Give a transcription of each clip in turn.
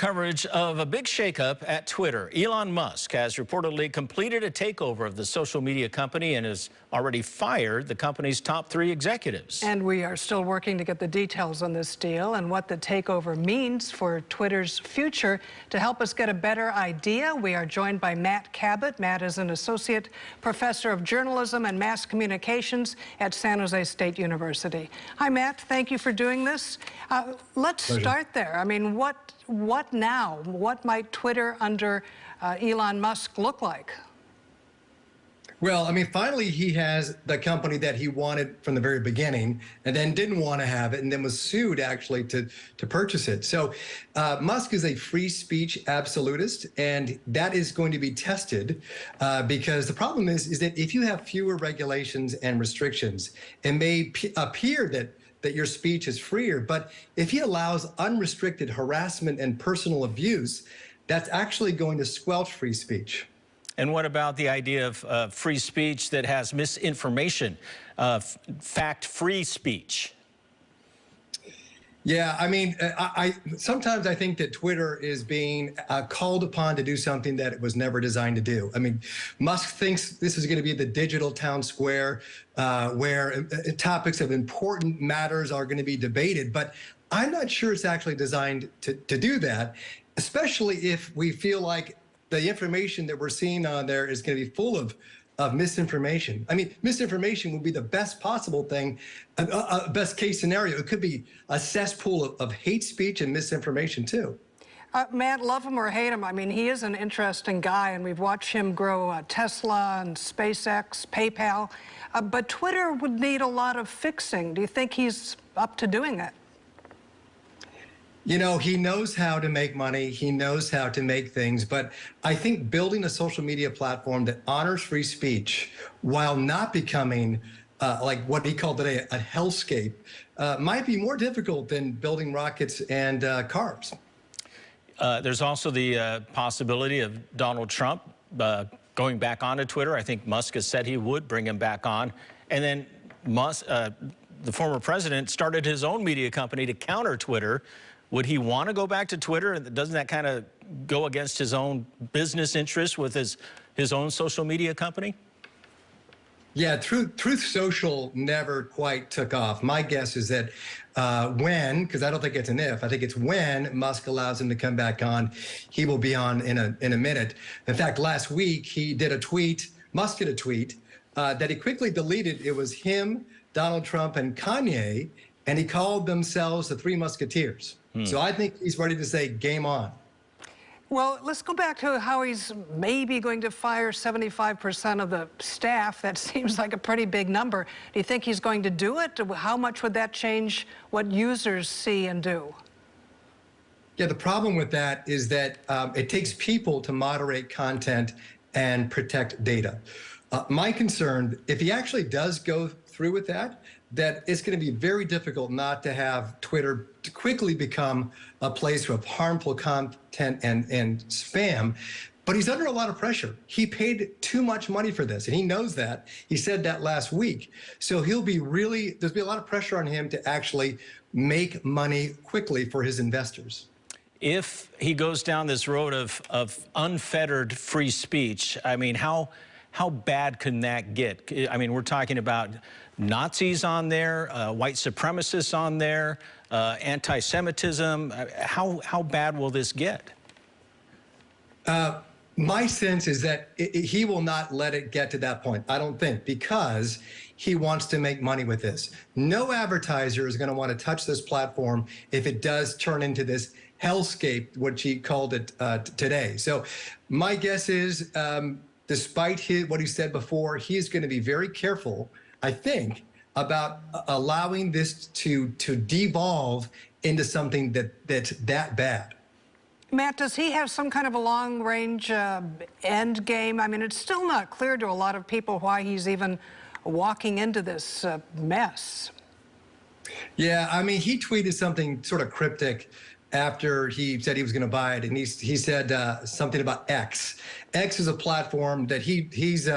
Coverage of a big shakeup at Twitter. Elon Musk has reportedly completed a takeover of the social media company and has already fired the company's top 3 executives. And we are still working to get the details on this deal and what the takeover means for Twitter's future. To help us get a better idea, we are joined by Matt Cabot. Matt is an associate professor of journalism and mass communications at San Jose State University. Hi, Matt. Thank you for doing this. Let's start there. I mean, what now? What might Twitter under Elon Musk look like? Well, I mean, finally, he has the company that he wanted from the very beginning and then didn't want to have it and then was sued, actually, to purchase it. So Musk is a free speech absolutist, and that is going to be tested because the problem is that if you have fewer regulations and restrictions, it may appear that your speech is freer, but if he allows unrestricted harassment and personal abuse, that's actually going to squelch free speech. And what about the idea of free speech that has misinformation, fact-free speech? Yeah, I mean, sometimes I think that Twitter is being called upon to do something that it was never designed to do. I mean, Musk thinks this is going to be the digital town square where topics of important matters are going to be debated, but I'm not sure it's actually designed to do that, especially if we feel like the information that we're seeing on there is going to be full of misinformation. I mean, misinformation would be the best possible thing, best case scenario. It could be a cesspool of hate speech and misinformation, too. Matt, love him or hate him, I mean, he is an interesting guy, and we've watched him grow Tesla and SpaceX, PayPal. But Twitter would need a lot of fixing. Do you think he's up to doing that? You know, he knows how to make money. He knows how to make things. But I think building a social media platform that honors free speech while not becoming like what he called today a hellscape might be more difficult than building rockets and cars. There's also the possibility of Donald Trump going back onto Twitter. I think Musk has said he would bring him back on. And then Musk, the former president, started his own media company to counter Twitter. Would he want to go back to Twitter? Doesn't that kind of go against his own business interests with his own social media company? Yeah, Truth Social never quite took off. My guess is that when, because I don't think it's an if, I think it's when Musk allows him to come back on, he will be on in a minute. In fact, last week he did a tweet, Musk did a tweet that he quickly deleted. It was him, Donald Trump, and Kanye, and he called themselves the Three Musketeers. So I think he's ready to say game on. Well, let's go back to how he's maybe going to fire 75% of the staff. That seems like a pretty big number. Do you think he's going to do it? How much would that change what users see and do? Yeah, the problem with that is that it takes people to moderate content and protect data. My concern, if he actually does go through with that it's going to be very difficult not to have Twitter to quickly become a place of harmful content and spam. But he's under a lot of pressure. He paid too much money for this, and he knows that. He said that last week. So there'll be a lot of pressure on him to actually make money quickly for his investors. If he goes down this road of unfettered free speech, I mean, how bad can that get? I mean, we're talking about Nazis on there, white supremacists on there, anti-Semitism. How bad will this get? My sense is that he will not let it get to that point, I don't think, because he wants to make money with this. No advertiser is going to want to touch this platform if it does turn into this hellscape, what he called it today. So my guess is, despite what he said before, he is going to be very careful, I think, about allowing this to devolve into something that's that bad. Matt, does he have some kind of a long-range end game? I mean, it's still not clear to a lot of people why he's even walking into this mess. Yeah, I mean, he tweeted something sort of cryptic after he said he was going to buy it, and he said something about X. X is a platform that he's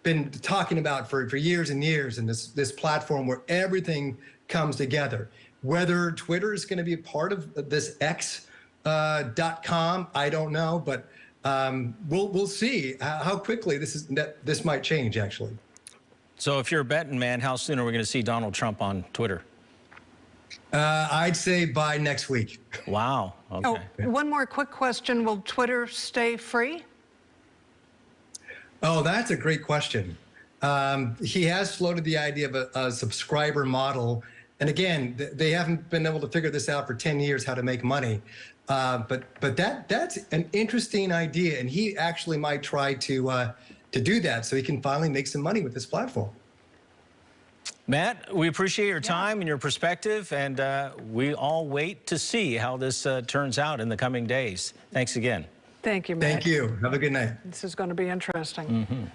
been talking about for years and years, and this platform where everything comes together. Whether Twitter is going to be a part of this X .com. I don't know, but we'll see how quickly this might change, actually. So if you're a betting man, how soon are we going to see Donald Trump on Twitter? I'd say by next week. Wow. Okay. Oh, one more quick question. Will Twitter stay free? Oh, that's a great question. He has floated the idea of a subscriber model. And again, they haven't been able to figure this out for 10 years, how to make money. But that's an interesting idea. And he actually might try to do that so he can finally make some money with this platform. Matt, we appreciate your time and your perspective, and we all wait to see how this turns out in the coming days. Thanks again. Thank you, Matt. Thank you. Have a good night. This is going to be interesting.